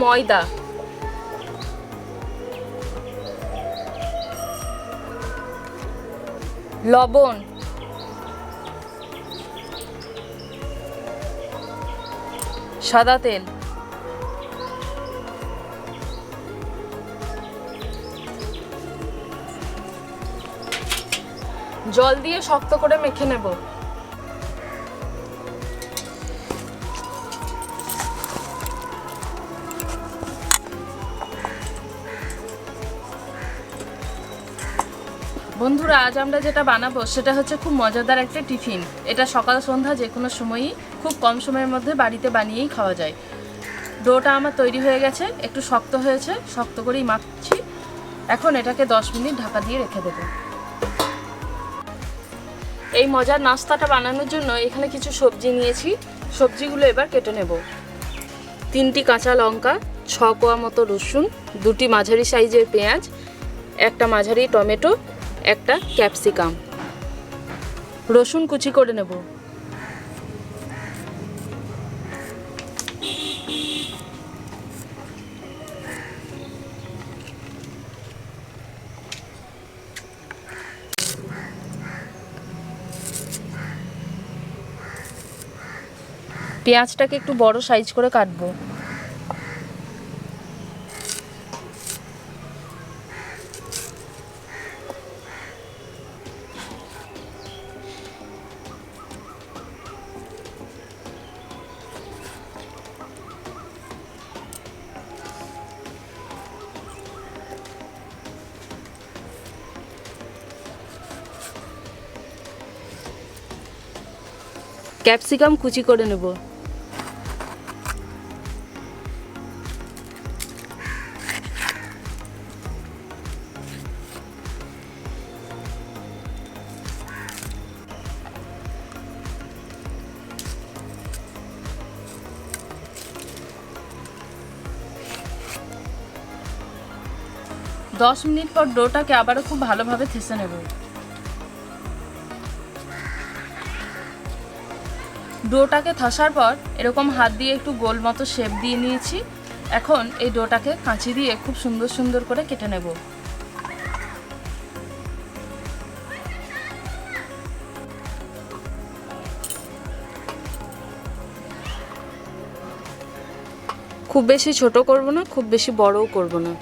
ময়দা, লবণ, সাদা তেল, জল দিয়ে শক্ত করে মেখে নেব। বন্ধুরা, আজ আমরা যেটা বানাবো সেটা হচ্ছে খুব মজাদার একটা টিফিন। এটা সকাল সন্ধ্যা যে কোনো সময়ই খুব কম সময়ের মধ্যে বাড়িতে বানিয়েই খাওয়া যায়। ডোটা আমার তৈরি হয়ে গেছে, একটু শক্ত হয়েছে, শক্ত করেই মাখছি। এখন এটাকে 10 মিনিট ঢাকা দিয়ে রেখে দেবো। এই মজার নাস্তাটা বানানোর জন্য এখানে কিছু সবজি নিয়েছি। সবজিগুলো এবার কেটে নেব। 3টি কাঁচা লঙ্কা, 6 কোয়া মতো রসুন, 2টি মাঝারি সাইজের পেঁয়াজ, একটা মাঝারি টমেটো, একটা ক্যাপসিকাম। রসুন কুচি করে নেব। পেঁয়াজটাকে একটু বড় সাইজ করে কাটবো। ক্যাপসিকাম কুচি করে নেব। দশ মিনিট পর ডোটাকে আবারও খুব ভালোভাবে থেসে নেব। ডোটাকে থাসার পর এরকম হাত দিয়ে একটু গোল মতো শেপ দিয়ে নিয়েছি। এখন এই ডোটাকে কাঁচি দিয়ে খুব সুন্দর সুন্দর করে কেটে নেব। খুব বেশি ছোট করব না, খুব বেশি বড়ও করব না।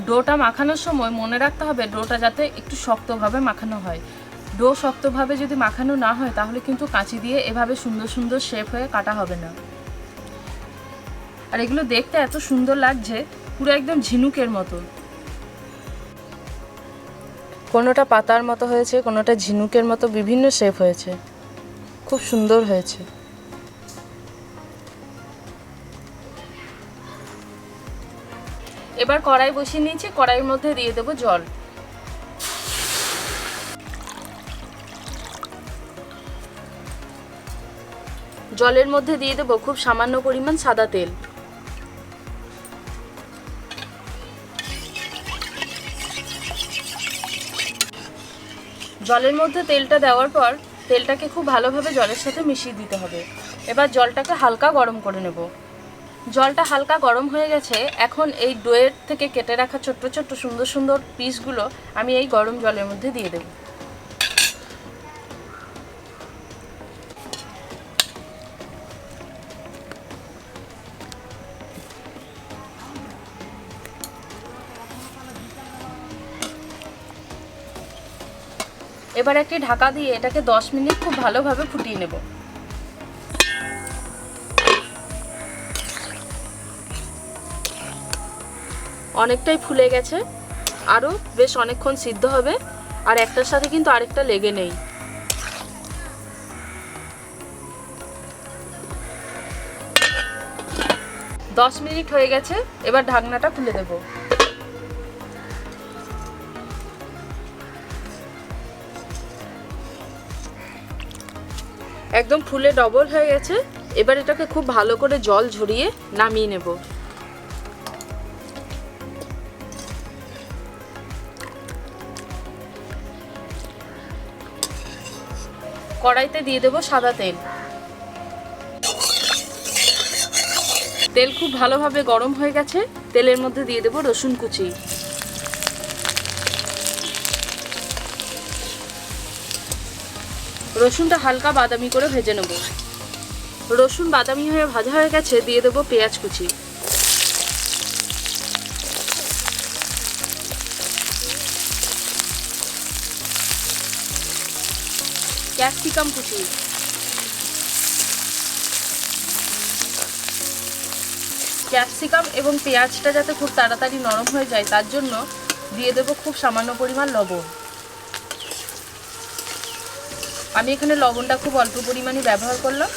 ডোটা মাখানোর সময় মনে রাখতে হবে ডোটা যাতে একটু শক্তভাবে মাখানো হয়। ডো শক্তভাবে যদি মাখানো না হয় তাহলে কিন্তু কাঁচি দিয়ে এভাবে সুন্দর সুন্দর শেপ হয়ে কাটা হবে না। আর এগুলো দেখতে এত সুন্দর লাগছে, পুরো একদম ঝিনুকের মতো। কোনোটা পাতার মতো হয়েছে, কোনোটা ঝিনুকের মতো, বিভিন্ন শেপ হয়েছে, খুব সুন্দর হয়েছে। এবার কড়াই বসিয়ে নিয়েছি, কড়াইয়ের মধ্যে দিয়ে দেবো জল। জলের মধ্যে দিয়ে দেবো খুব সামান্য পরিমাণ সাদা তেল। জলের মধ্যে তেলটা দেওয়ার পর তেলটাকে খুব ভালোভাবে জলের সাথে মিশিয়ে দিতে হবে। এবার জলটাকে হালকা গরম করে নেব। জলটা হালকা গরম হয়ে গেছে। এখন এই ডোয়ের থেকে কেটে রাখা ছোট্ট ছোট্ট সুন্দর সুন্দর পিসগুলো আমি এই গরম জলের মধ্যে দিয়ে দেব। এবার একটি ঢাকা দিয়ে এটাকে 10 মিনিট খুব ভালোভাবে ফুটিয়ে নেব। অনেকটাই ফুলে গেছে, আরও বেশ অনেকক্ষণ সিদ্ধ হবে, আর একটার সাথে কিন্তু আরেকটা লেগে নেই। দশ মিনিট হয়ে গেছে, এবার ঢাকনাটা খুলে দেব। একদম ফুলে ডবল হয়ে গেছে। এবার এটাকে খুব ভালো করে জল ঝরিয়ে নামিয়ে নেব। কড়াইতে দিয়ে দেব সাদা তেল। তেল খুব ভালোভাবে গরম হয়ে গেছে। তেলের মধ্যে দিয়ে দেব রসুন কুচি। রসুনটা হালকা বাদামি করে ভেজে নেব। রসুন বাদামি হয়ে ভাজা হয়ে গেছে, দিয়ে দেব পেঁয়াজ কুচি। ক্যাপসিকাম কুচি। ক্যাপসিকাম এবং পেঁয়াজটা যাতে খুব তাড়াতাড়ি নরম হয়ে যায় তার জন্য দিয়ে দেব খুব সামান্য পরিমাণ লবণ। আমি এখানে লবণটা খুব অল্প পরিমাণে ব্যবহার করলাম।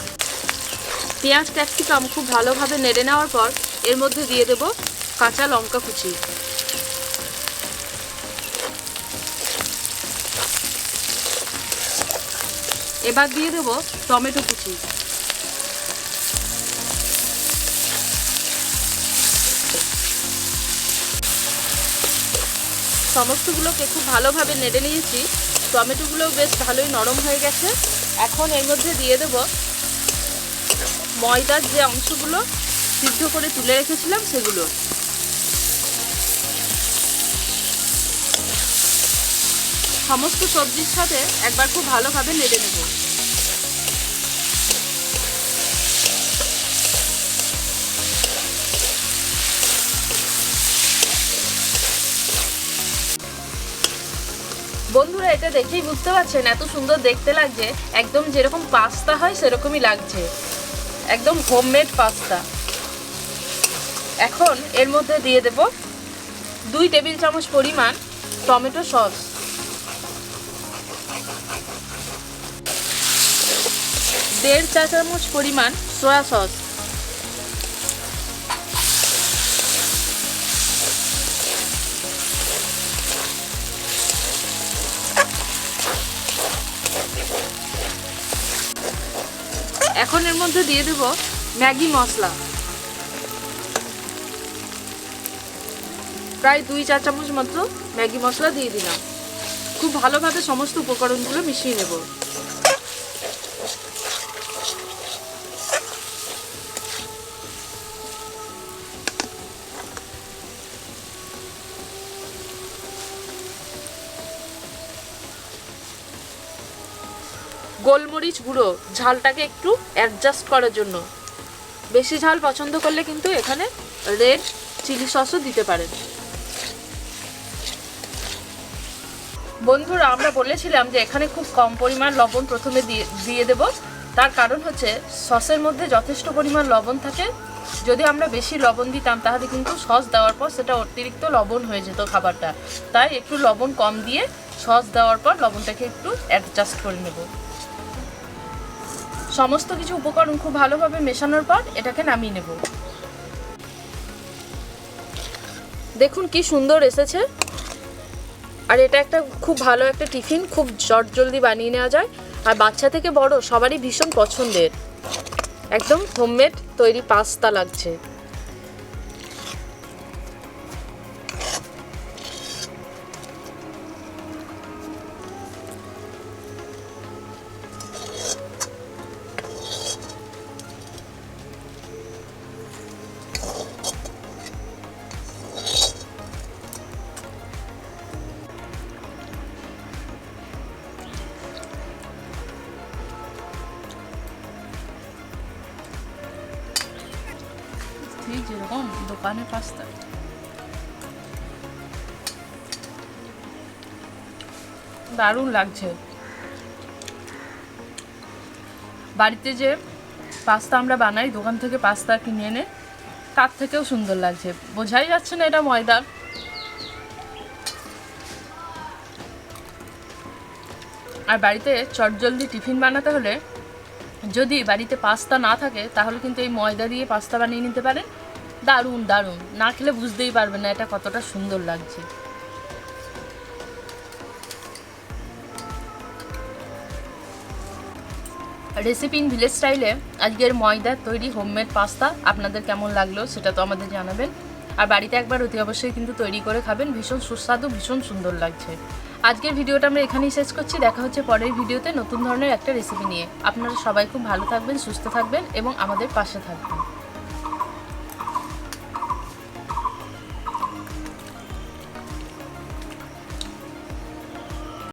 পেঁয়াজ ক্যাপসিকাম খুব ভালোভাবে নেড়ে নেওয়ার পর এর মধ্যে দিয়ে দেব কাঁচা লঙ্কা কুচি। এবার দিয়ে দেব টমেটো কুচি। সমস্তগুলোকে খুব ভালোভাবে নেড়ে নিয়েছি। টমেটোগুলো বেশ ভালোই নরম হয়ে গেছে। এখন এর মধ্যে দিয়ে দেব ময়দার যে অংশগুলো সিদ্ধ করে তুলে রেখেছিলাম সেগুলো। সমস্ত সবজির সাথে একবার খুব ভালোভাবে নেড়ে নেব। বন্ধুরা, এটা দেখেই বুঝতে পারছেন এত সুন্দর দেখতে লাগছে। একদম যেরকম পাস্তা হয় সেরকমই লাগছে, একদম হোমমেড পাস্তা। এখন এর মধ্যে দিয়ে দেব 2 টেবিল চামচ পরিমাণ টমেটো সস, 1.5 চা চামচ পরিমাণ সয়া সস, এখন এর মধ্যে দিয়ে দেব ম্যাগি মশলা, প্রায় 2 চা চামচ মতো ম্যাগি মশলা দিয়ে দিলাম। খুব ভালোভাবে সমস্ত উপকরণগুলো মিশিয়ে নেব। গোলমরিচ গুঁড়ো ঝালটাকে একটু অ্যাডজাস্ট করার জন্য। বেশি ঝাল পছন্দ করলে কিন্তু এখানে রেড চিলি সসও দিতে পারেন। বন্ধুরা, আমরা বলেছিলাম যে এখানে খুব কম পরিমাণ লবণ প্রথমে দিয়ে দেব। তার কারণ হচ্ছে সসের মধ্যে যথেষ্ট পরিমাণ লবণ থাকে। যদি আমরা বেশি লবণ দিতাম তাহলে কিন্তু সস দেওয়ার পর সেটা অতিরিক্ত লবণ হয়ে যেত খাবারটা। তাই একটু লবণ কম দিয়ে সস দেওয়ার পর লবণটাকে একটু অ্যাডজাস্ট করে নেব। সমস্ত কিছু উপকরণ খুব ভালোভাবে মেশানোর পর এটাকে নামিয়ে নেব। দেখুন কি সুন্দর এসেছে। আর এটা একটা খুব ভালো একটা টিফিন, খুব জলদি বানিয়ে নেওয়া যায়। আর বাচ্চা থেকে বড় সবারই ভীষণ পছন্দের। একদম হোমমেড তৈরি পাস্তা লাগছে। যেরকম দোকানে পাস্তা। দারুণ লাগছে। বাড়িতে যে পাস্তা আমরা বানাই দোকান থেকে পাস্তা কিনে এনে, তার থেকেও সুন্দর লাগছে। বোঝাই যাচ্ছে না এটা ময়দার। আর বাড়িতে চটজলদি টিফিন বানাতে হলে যদি বাড়িতে পাস্তা না থাকে তাহলে কিন্তু এই ময়দা দিয়ে পাস্তা বানিয়ে নিতে পারেন। দারুণ দারুণ, না খেলে বুঝতেই পারবেন না এটা কতটা সুন্দর লাগছে। রেসিপি ইন ভিলেজ স্টাইলে আজকের ময়দার তৈরি হোমমেড পাস্তা আপনাদের কেমন লাগলো সেটা তো আমাদের জানাবেন। আর বাড়িতে একবার অতি অবশ্যই কিন্তু তৈরি করে খাবেন, ভীষণ সুস্বাদু, ভীষণ সুন্দর লাগছে। আজকের ভিডিওটা আমরা এখানেই শেষ করছি। দেখা হচ্ছে পরের ভিডিওতে নতুন ধরনের একটা রেসিপি নিয়ে। আপনারা সবাই খুব ভালো থাকবেন, সুস্থ থাকবেন এবং আমাদের পাশে থাকবেন।